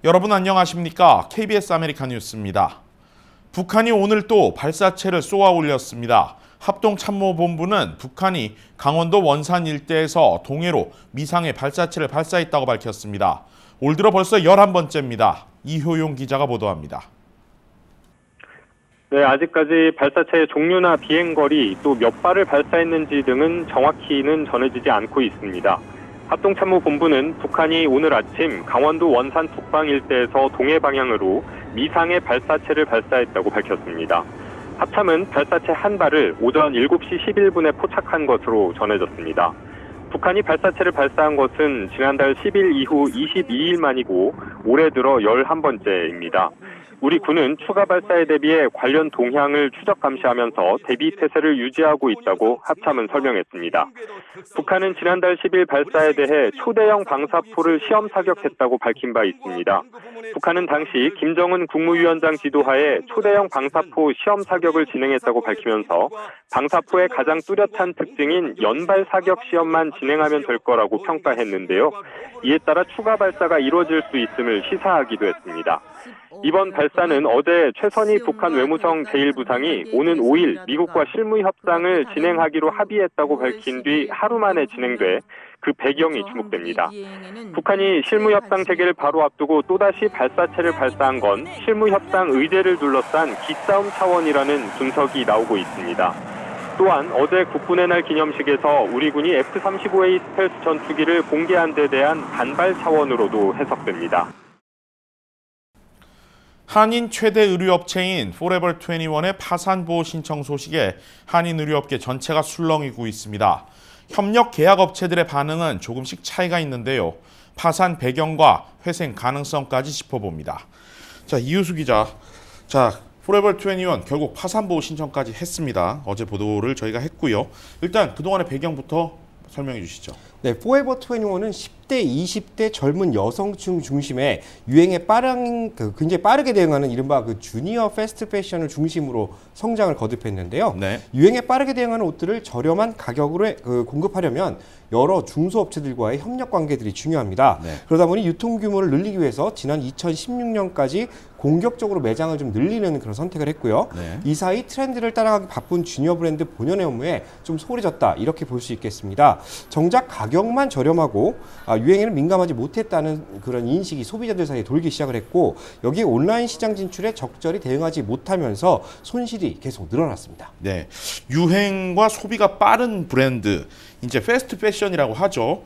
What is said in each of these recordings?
여러분 안녕하십니까? KBS 아메리카 뉴스입니다. 북한이 오늘 또 발사체를 쏘아 올렸습니다. 합동참모본부는 북한이 강원도 원산 일대에서 동해로 미상의 발사체를 발사했다고 밝혔습니다. 올 들어 벌써 11번째입니다. 이효용 기자가 보도합니다. 네, 아직까지 발사체의 종류나 비행거리 또 몇 발을 발사했는지 등은 정확히는 전해지지 않고 있습니다. 합동참모본부는 북한이 오늘 아침 강원도 원산 북방 일대에서 동해 방향으로 미상의 발사체를 발사했다고 밝혔습니다. 합참은 발사체 한 발을 오전 7시 11분에 포착한 것으로 전해졌습니다. 북한이 발사체를 발사한 것은 지난달 10일 이후 22일 만이고 올해 들어 11번째입니다. 우리 군은 추가 발사에 대비해 관련 동향을 추적 감시하면서 대비 태세를 유지하고 있다고 합참은 설명했습니다. 북한은 지난달 10일 발사에 대해 초대형 방사포를 시험 사격했다고 밝힌 바 있습니다. 북한은 당시 김정은 국무위원장 지도하에 초대형 방사포 시험 사격을 진행했다고 밝히면서 방사포의 가장 뚜렷한 특징인 연발 사격 시험만 진행하면 될 거라고 평가했는데요. 이에 따라 추가 발사가 이루어질 수 있음을 시사하기도 했습니다. 이번 발사는 어제 최선희 북한 외무성 제1부상이 오는 5일 미국과 실무 협상을 진행하기로 합의했다고 밝힌 뒤 하루 만에 진행돼 그 배경이 주목됩니다. 북한이 실무 협상 재개를 바로 앞두고 또다시 발사체를 발사한 건 실무 협상 의제를 둘러싼 기싸움 차원이라는 분석이 나오고 있습니다. 또한 어제 국군의 날 기념식에서 우리 군이 F-35A 스텔스 전투기를 공개한 데 대한 반발 차원으로도 해석됩니다. 한인 최대 의류업체인 포레버 21의 파산 보호 신청 소식에 한인 의류업계 전체가 술렁이고 있습니다. 협력 계약 업체들의 반응은 조금씩 차이가 있는데요. 파산 배경과 회생 가능성까지 짚어봅니다. 자, 이유수 기자. 포레버 21 결국 파산 보호 신청까지 했습니다. 어제 보도를 저희가 했고요. 일단 그동안의 배경부터 설명해 주시죠. 네, 포에버 21은 10대, 20대 젊은 여성층 중심의 유행에 굉장히 빠르게 대응하는 이른바 주니어 패스트 패션을 중심으로 성장을 거듭했는데요. 네. 유행에 빠르게 대응하는 옷들을 저렴한 가격으로 공급하려면 여러 중소업체들과의 협력 관계들이 중요합니다. 네. 그러다 보니 유통 규모를 늘리기 위해서 지난 2016년까지 공격적으로 매장을 좀 늘리는 그런 선택을 했고요. 네. 이 사이 트렌드를 따라가기 바쁜 주니어 브랜드 본연의 업무에 좀 소홀해졌다 이렇게 볼 수 있겠습니다. 정작 가격만 저렴하고 유행에는 민감하지 못했다는 그런 인식이 소비자들 사이에 돌기 시작을 했고 여기에 온라인 시장 진출에 적절히 대응하지 못하면서 손실이 계속 늘어났습니다. 네, 유행과 소비가 빠른 브랜드, 이제 패스트 패션이라고 하죠.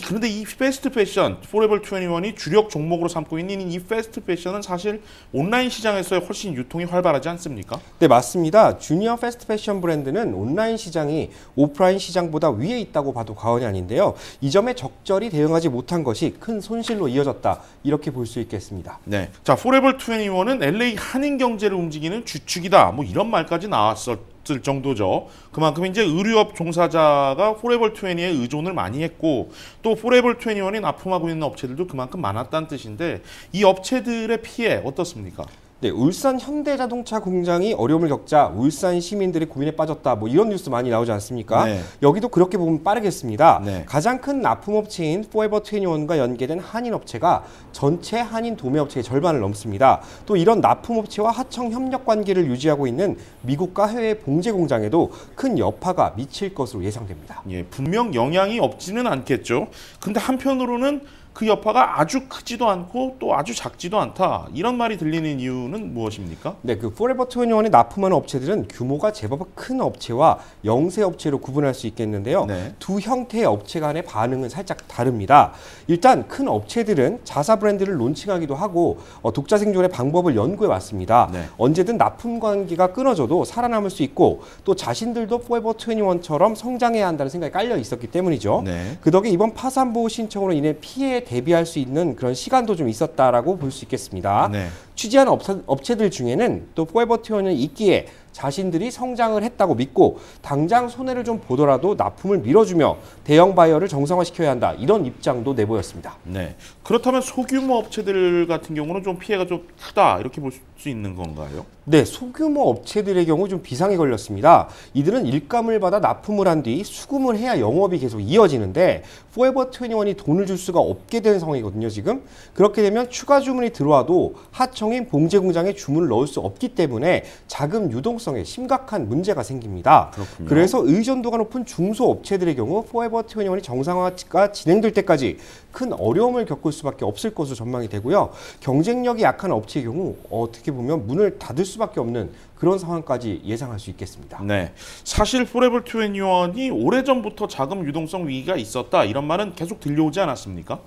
그런데 이 패스트 패션, 포레버 21이 주력 종목으로 삼고 있는 이 패스트 패션은 사실 온라인 시장에서 훨씬 유통이 활발하지 않습니까? 네, 맞습니다. 주니어 패스트 패션 브랜드는 온라인 시장이 오프라인 시장보다 위에 있다고 봐도 과언이 아닌데요. 이 점에 적절히 대응하지 못한 것이 큰 손실로 이어졌다. 이렇게 볼 수 있겠습니다. 네, 자, 포레버 21은 LA 한인 경제를 움직이는 주축이다. 뭐 이런 말까지 나왔을 정도죠. 그만큼 이제 의류업 종사자가 포레버 20에 의존을 많이 했고 또 포레버 21이 납품하고 있는 업체들도 그만큼 많았다는 뜻인데 이 업체들의 피해 어떻습니까? 네, 울산 현대자동차 공장이 어려움을 겪자 울산 시민들이 고민에 빠졌다. 뭐 이런 뉴스 많이 나오지 않습니까? 네. 여기도 그렇게 보면 빠르겠습니다. 네. 가장 큰 납품업체인 포에버 21과 연계된 한인업체가 전체 한인 도매업체의 절반을 넘습니다. 또 이런 납품업체와 하청 협력 관계를 유지하고 있는 미국과 해외 봉제 공장에도 큰 여파가 미칠 것으로 예상됩니다. 예, 분명 영향이 없지는 않겠죠. 근데 한편으로는 그 여파가 아주 크지도 않고 또 아주 작지도 않다. 이런 말이 들리는 이유는 무엇입니까? 네, 포레버 21에 납품하는 업체들은 규모가 제법 큰 업체와 영세 업체로 구분할 수 있겠는데요. 네. 두 형태의 업체 간의 반응은 살짝 다릅니다. 일단 큰 업체들은 자사 브랜드를 론칭하기도 하고 독자 생존의 방법을 연구해 왔습니다. 네. 언제든 납품 관계가 끊어져도 살아남을 수 있고 또 자신들도 포에버 21처럼 성장해야 한다는 생각이 깔려 있었기 때문이죠. 네. 그 덕에 이번 파산 보호 신청으로 인해 피해에 대비할 수 있는 그런 시간도 좀 있었다라고 볼 수 있겠습니다. 네. 취재한 업체들 중에는 또 포에버 21을 있기에 자신들이 성장을 했다고 믿고 당장 손해를 좀 보더라도 납품을 밀어주며 대형 바이어를 정상화시켜야 한다. 이런 입장도 내보였습니다. 네. 그렇다면 소규모 업체들 같은 경우는 좀 피해가 좀 크다 이렇게 볼 수 있는 건가요? 네, 소규모 업체들의 경우 좀 비상이 걸렸습니다. 이들은 일감을 받아 납품을 한 뒤 수금을 해야 영업이 계속 이어지는데 포에버 21이 돈을 줄 수가 없게 되는 상황이거든요, 지금. 그렇게 되면 추가 주문이 들어와도 하청인 봉제 공장에 주문을 넣을 수 없기 때문에 자금 유동성에 심각한 문제가 생깁니다. 그렇군요. 그래서 의존도가 높은 중소업체들의 경우 포에버 21이 정상화가 진행될 때까지 큰 어려움을 겪을 수밖에 없을 것으로 전망이 되고요. 경쟁력이 약한 업체의 경우 어떻게 보면 문을 닫을 수밖에 없는 그런 상황까지 예상할 수 있겠습니다. 네, 사실 포레버 21이 오래전부터 자금 유동성 위기가 있었다 이런 말은 계속 들려오지 않았습니까?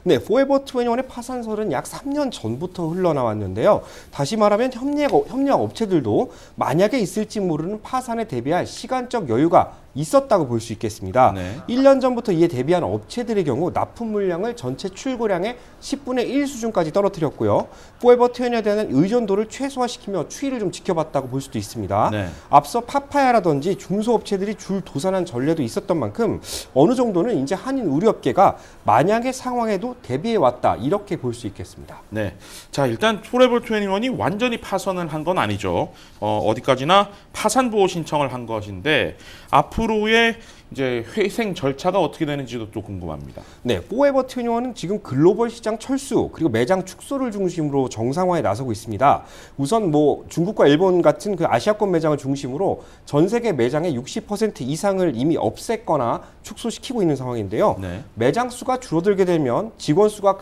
네, 포에버 21의 파산설은 약 3년 전부터 흘러나왔는데요. 다시 말하면 협력 업체들도 만약에 있을지 모르는 파산에 대비할 시간적 여유가 있었다고 볼 수 있겠습니다. 네. 1년 전부터 이에 대비한 업체들의 경우 납품 물량을 전체 출고량의 10분의 1 수준까지 떨어뜨렸고요. 포에버 21에 대한 의존도를 최소화시키며 추이를 좀 지켜봤다고 볼 수도 있습니다. 네. 앞서 파파야라든지 중소업체들이 줄 도산한 전례도 있었던 만큼 어느 정도는 이제 한인 의류업계가 만약의 상황에도 대비해 왔다 이렇게 볼 수 있겠습니다. 네, 자 일단 포레버 21이 완전히 파산을 한 건 아니죠. 어디까지나 파산 보호 신청을 한 것인데 앞으로의 이제 회생 절차가 어떻게 되는지도 또 궁금합니다. 네, 포에버 21은 지금 글로벌 시장 철수 그리고 매장 축소를 중심으로 정상화에 나서고 있습니다. 우선 중국과 일본 같은 그 아시아권 매장을 중심으로 전 세계 매장의 60% 이상을 이미 없앴거나 축소시키고 있는 상황인데요. 네. 매장 수가 줄어들게 되면 직원 수가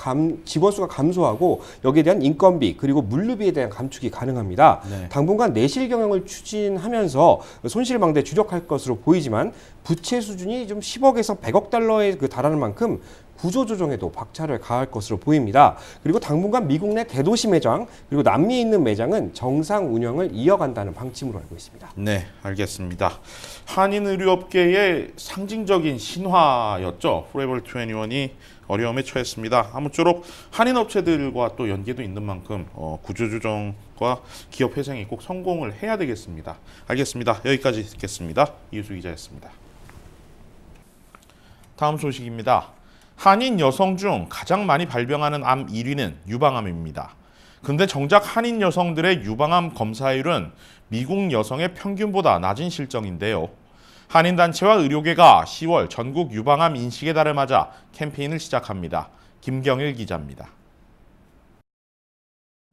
감소하고 여기에 대한 인건비 그리고 물류비에 대한 감축이 가능합니다. 네. 당분간 내실 경영을 추진하면서 손실망대에 주력할 것으로 보이지만 부채 수준이 좀 10억에서 100억 달러에 달하는 만큼 구조조정에도 박차를 가할 것으로 보입니다. 그리고 당분간 미국 내 대도시 매장 그리고 남미에 있는 매장은 정상 운영을 이어간다는 방침으로 알고 있습니다. 네, 알겠습니다. 한인 의류업계의 상징적인 신화였죠. 포레버 21이 어려움에 처했습니다. 아무쪼록 한인 업체들과 또 연계도 있는 만큼 구조조정과 기업 회생이 꼭 성공을 해야 되겠습니다. 알겠습니다. 여기까지 듣겠습니다. 이유수 기자였습니다. 다음 소식입니다. 한인 여성 중 가장 많이 발병하는 암 1위는 유방암입니다. 근데 정작 한인 여성들의 유방암 검사율은 미국 여성의 평균보다 낮은 실정인데요. 한인단체와 의료계가 10월 전국 유방암 인식의 달을 맞아 캠페인을 시작합니다. 김경일 기자입니다.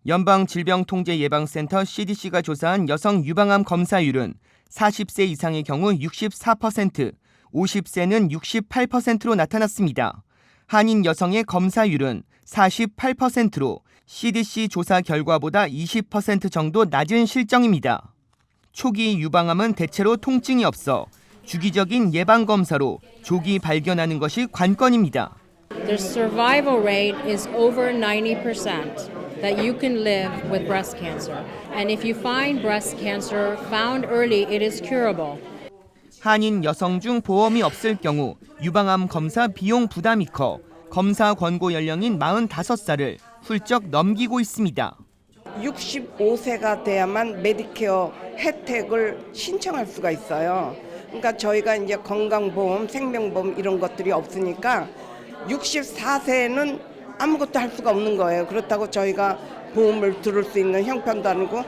연방질병통제예방센터 CDC가 조사한 여성 유방암 검사율은 40세 이상의 경우 64%, 50세는 68%로 나타났습니다. 한인 여성의 검사율은 48%로 CDC 조사 결과보다 20% 정도 낮은 실정입니다. 초기 유방암은 대체로 통증이 없어 주기적인 예방검사로 조기 발견하는 것이 관건입니다. The survival rate is over 90% that you can live with breast cancer. And if you find breast cancer found early, it is curable. 한인 여성 중 보험이 없을 경우 유방암 검사 비용 부담이 커 검사 권고 연령인 45살을 훌쩍 넘기고 있습니다. 65세가 돼야만 메디케어 혜택을 신청할 수가 있어요. 그러니까 저희가 이제 건강보험, 생명보험 이런 것들이 없으니까 64세는 아무것도 할 수가 없는 거예요. 그렇다고 저희가 보험을 들을 수 있는 형편도 아니고.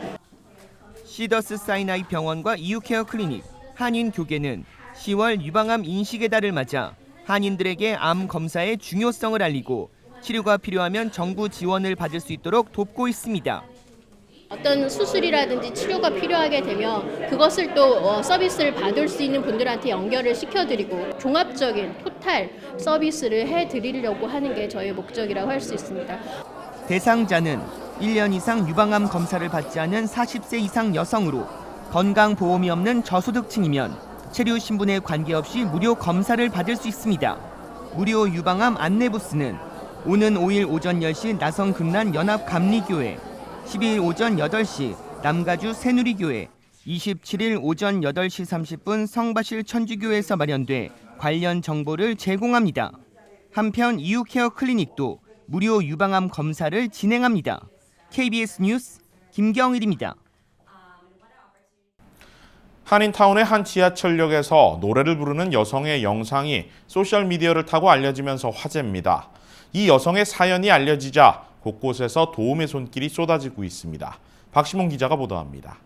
시더스 사이나이 병원과 이유케어 클리닉, 한인 교계는 10월 유방암 인식의 달을 맞아 한인들에게 암 검사의 중요성을 알리고 치료가 필요하면 정부 지원을 받을 수 있도록 돕고 있습니다. 어떤 수술이라든지 치료가 필요하게 되면 그것을 또 서비스를 받을 수 있는 분들한테 연결을 시켜드리고 종합적인 토탈 서비스를 해드리려고 하는 게 저희의 목적이라고 할 수 있습니다. 대상자는 1년 이상 유방암 검사를 받지 않은 40세 이상 여성으로 건강보험이 없는 저소득층이면 체류 신분에 관계없이 무료 검사를 받을 수 있습니다. 무료 유방암 안내 부스는 오는 5일 오전 10시 나성 금란 연합감리교회, 12일 오전 8시 남가주 새누리교회, 27일 오전 8시 30분 성바실 천주교회에서 마련돼 관련 정보를 제공합니다. 한편 이유케어 클리닉도 무료 유방암 검사를 진행합니다. KBS 뉴스 김경일입니다. 한인타운의 한 지하철역에서 노래를 부르는 여성의 영상이 소셜미디어를 타고 알려지면서 화제입니다. 이 여성의 사연이 알려지자 곳곳에서 도움의 손길이 쏟아지고 있습니다. 박시몬 기자가 보도합니다.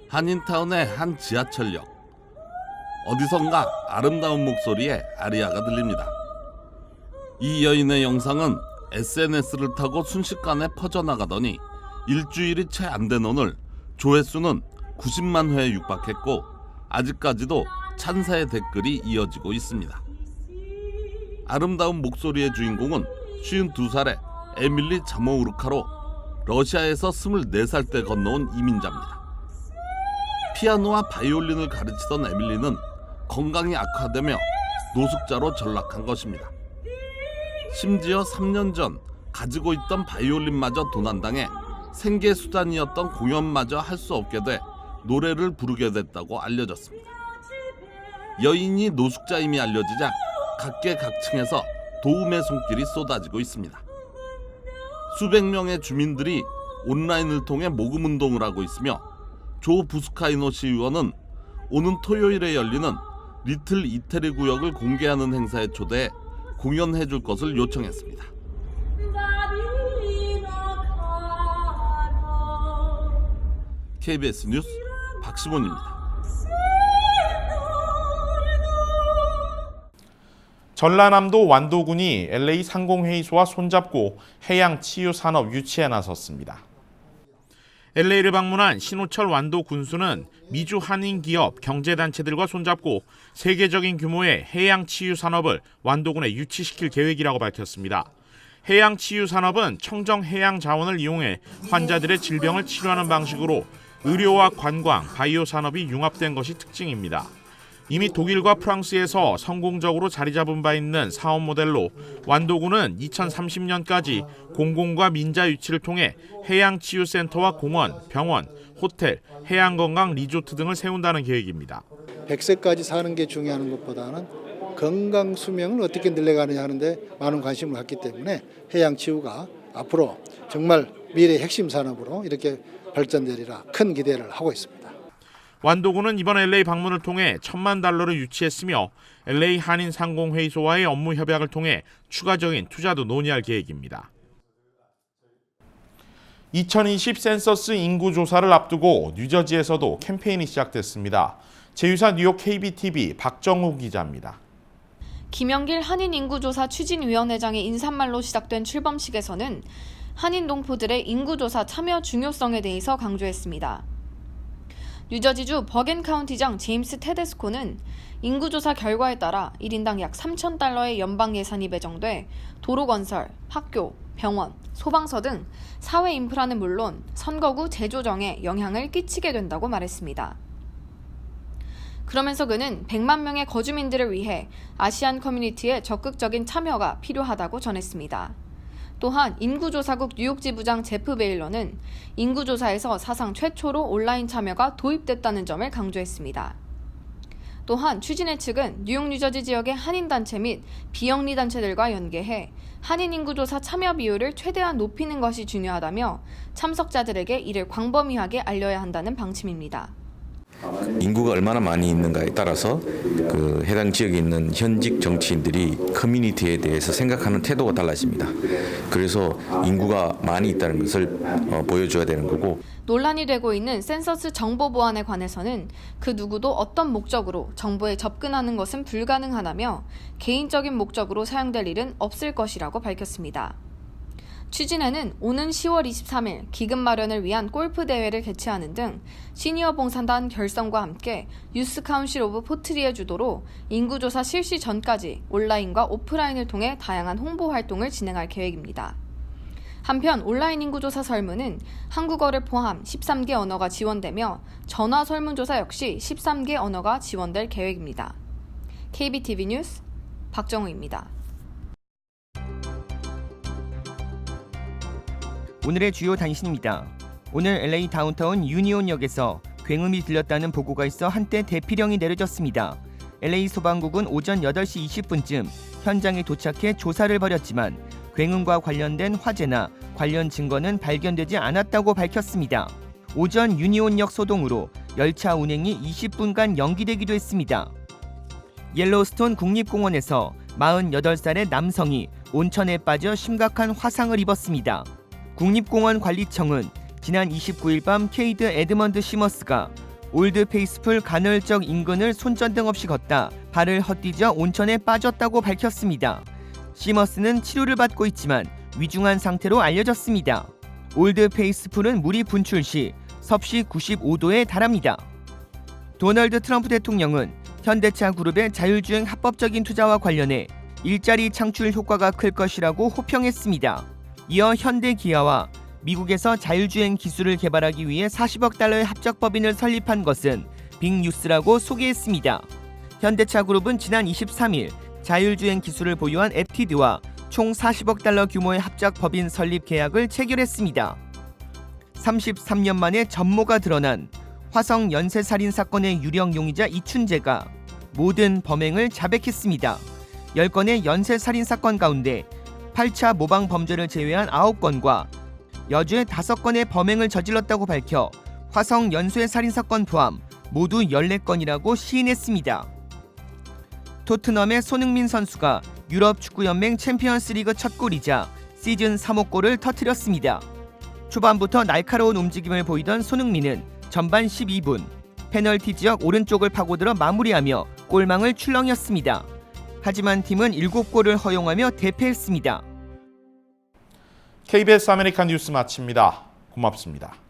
한인타운의 한 지하철역. 어디선가 아름다운 목소리의 아리아가 들립니다. 이 여인의 영상은 SNS를 타고 순식간에 퍼져나가더니 일주일이 채 안 된 오늘 조회수는 90만 회에 육박했고 아직까지도 찬사의 댓글이 이어지고 있습니다. 아름다운 목소리의 주인공은 52살의 에밀리 자모우르카로 러시아에서 24살 때 건너온 이민자입니다. 피아노와 바이올린을 가르치던 에밀리는 건강이 악화되며 노숙자로 전락한 것입니다. 심지어 3년 전 가지고 있던 바이올린마저 도난당해 생계 수단이었던 공연마저 할 수 없게 돼 노래를 부르게 됐다고 알려졌습니다. 여인이 노숙자임이 알려지자 각계각층에서 도움의 손길이 쏟아지고 있습니다. 수백 명의 주민들이 온라인을 통해 모금운동을 하고 있으며 조 부스카이노 시의원은 오는 토요일에 열리는 리틀 이태리 구역을 공개하는 행사에 초대해 공연해 줄 것을 요청했습니다. KBS 뉴스 박시몬입니다. 전라남도 완도군이 LA 상공회의소와 손잡고 해양치유산업 유치에 나섰습니다. LA를 방문한 신호철 완도 군수는 미주 한인 기업 경제단체들과 손잡고 세계적인 규모의 해양치유산업을 완도군에 유치시킬 계획이라고 밝혔습니다. 해양치유산업은 청정 해양 자원을 이용해 환자들의 질병을 치료하는 방식으로 의료와 관광, 바이오 산업이 융합된 것이 특징입니다. 이미 독일과 프랑스에서 성공적으로 자리 잡은 바 있는 사업 모델로 완도군은 2030년까지 공공과 민자 유치를 통해 해양치유센터와 공원, 병원, 호텔, 해양건강 리조트 등을 세운다는 계획입니다. 100세까지 사는 게 중요한 것보다는 건강 수명을 어떻게 늘려가느냐 하는데 많은 관심을 갖기 때문에 해양치유가 앞으로 정말 미래의 핵심 산업으로 이렇게 발전되리라 큰 기대를 하고 있습니다. 완도군은 이번 LA 방문을 통해 $10,000,000를 유치했으며 LA 한인 상공회의소와의 업무 협약을 통해 추가적인 투자도 논의할 계획입니다. 2020 센서스 인구 조사를 앞두고 뉴저지에서도 캠페인이 시작됐습니다. 제휴사 뉴욕 KBTV 박정우 기자입니다. 김영길 한인인구조사 추진위원회장의 인사말로 시작된 출범식에서는 한인 동포들의 인구조사 참여 중요성에 대해서 강조했습니다. 뉴저지주 버겐카운티장 제임스 테데스코는 인구조사 결과에 따라 1인당 약 $3,000의 연방 예산이 배정돼 도로 건설, 학교, 병원, 소방서 등 사회 인프라는 물론 선거구 재조정에 영향을 끼치게 된다고 말했습니다. 그러면서 그는 100만 명의 거주민들을 위해 아시안 커뮤니티의 적극적인 참여가 필요하다고 전했습니다. 또한 인구조사국 뉴욕 지부장 제프 베일러는 인구조사에서 사상 최초로 온라인 참여가 도입됐다는 점을 강조했습니다. 또한 추진회 측은 뉴욕 뉴저지 지역의 한인단체 및 비영리단체들과 연계해 한인 인구조사 참여 비율을 최대한 높이는 것이 중요하다며 참석자들에게 이를 광범위하게 알려야 한다는 방침입니다. 인구가 얼마나 많이 있는가에 따라서 그 해당 지역에 있는 현직 정치인들이 커뮤니티에 대해서 생각하는 태도가 달라집니다. 그래서 인구가 많이 있다는 것을 보여줘야 되는 거고. 논란이 되고 있는 센서스 정보 보안에 관해서는 그 누구도 어떤 목적으로 정보에 접근하는 것은 불가능하다며 개인적인 목적으로 사용될 일은 없을 것이라고 밝혔습니다. 추진회는 오는 10월 23일 기금 마련을 위한 골프 대회를 개최하는 등 시니어 봉사단 결성과 함께 유스 카운실 오브 포트리의 주도로 인구조사 실시 전까지 온라인과 오프라인을 통해 다양한 홍보 활동을 진행할 계획입니다. 한편 온라인 인구조사 설문은 한국어를 포함 13개 언어가 지원되며 전화 설문조사 역시 13개 언어가 지원될 계획입니다. KBTV 뉴스 박정우입니다. 오늘의 주요 단신입니다. 오늘 LA 다운타운 유니온역에서 굉음이 들렸다는 보고가 있어 한때 대피령이 내려졌습니다. LA 소방국은 오전 8시 20분쯤 현장에 도착해 조사를 벌였지만 굉음과 관련된 화재나 관련 증거는 발견되지 않았다고 밝혔습니다. 오전 유니온역 소동으로 열차 운행이 20분간 연기되기도 했습니다. 옐로우스톤 국립공원에서 48살의 남성이 온천에 빠져 심각한 화상을 입었습니다. 국립공원 관리청은 지난 29일 밤 케이드 에드먼드 시머스가 올드 페이스풀 간헐적 인근을 손전등 없이 걷다 발을 헛디뎌 온천에 빠졌다고 밝혔습니다. 시머스는 치료를 받고 있지만 위중한 상태로 알려졌습니다. 올드 페이스풀은 물이 분출 시 섭씨 95도에 달합니다. 도널드 트럼프 대통령은 현대차 그룹의 자율주행 합법적인 투자와 관련해 일자리 창출 효과가 클 것이라고 호평했습니다. 이어 현대기아와 미국에서 자율주행 기술을 개발하기 위해 40억 달러의 합작법인을 설립한 것은 빅뉴스라고 소개했습니다. 현대차 그룹은 지난 23일 자율주행 기술을 보유한 에티드와 총 40억 달러 규모의 합작법인 설립 계약을 체결했습니다. 33년 만에 전모가 드러난 화성 연쇄살인 사건의 유력 용의자 이춘재가 모든 범행을 자백했습니다. 10건의 연쇄살인 사건 가운데 8차 모방 범죄를 제외한 9건과 여주의 5건의 범행을 저질렀다고 밝혀 화성 연쇄살인 사건 포함 모두 14건이라고 시인했습니다. 토트넘의 손흥민 선수가 유럽 축구연맹 챔피언스리그 첫 골이자 시즌 3호 골을 터뜨렸습니다. 초반부터 날카로운 움직임을 보이던 손흥민은 전반 12분 페널티 지역 오른쪽을 파고들어 마무리하며 골망을 출렁였습니다. 하지만 팀은 7골을 허용하며 대패했습니다. KBS 아메리칸 뉴스 마칩니다. 고맙습니다.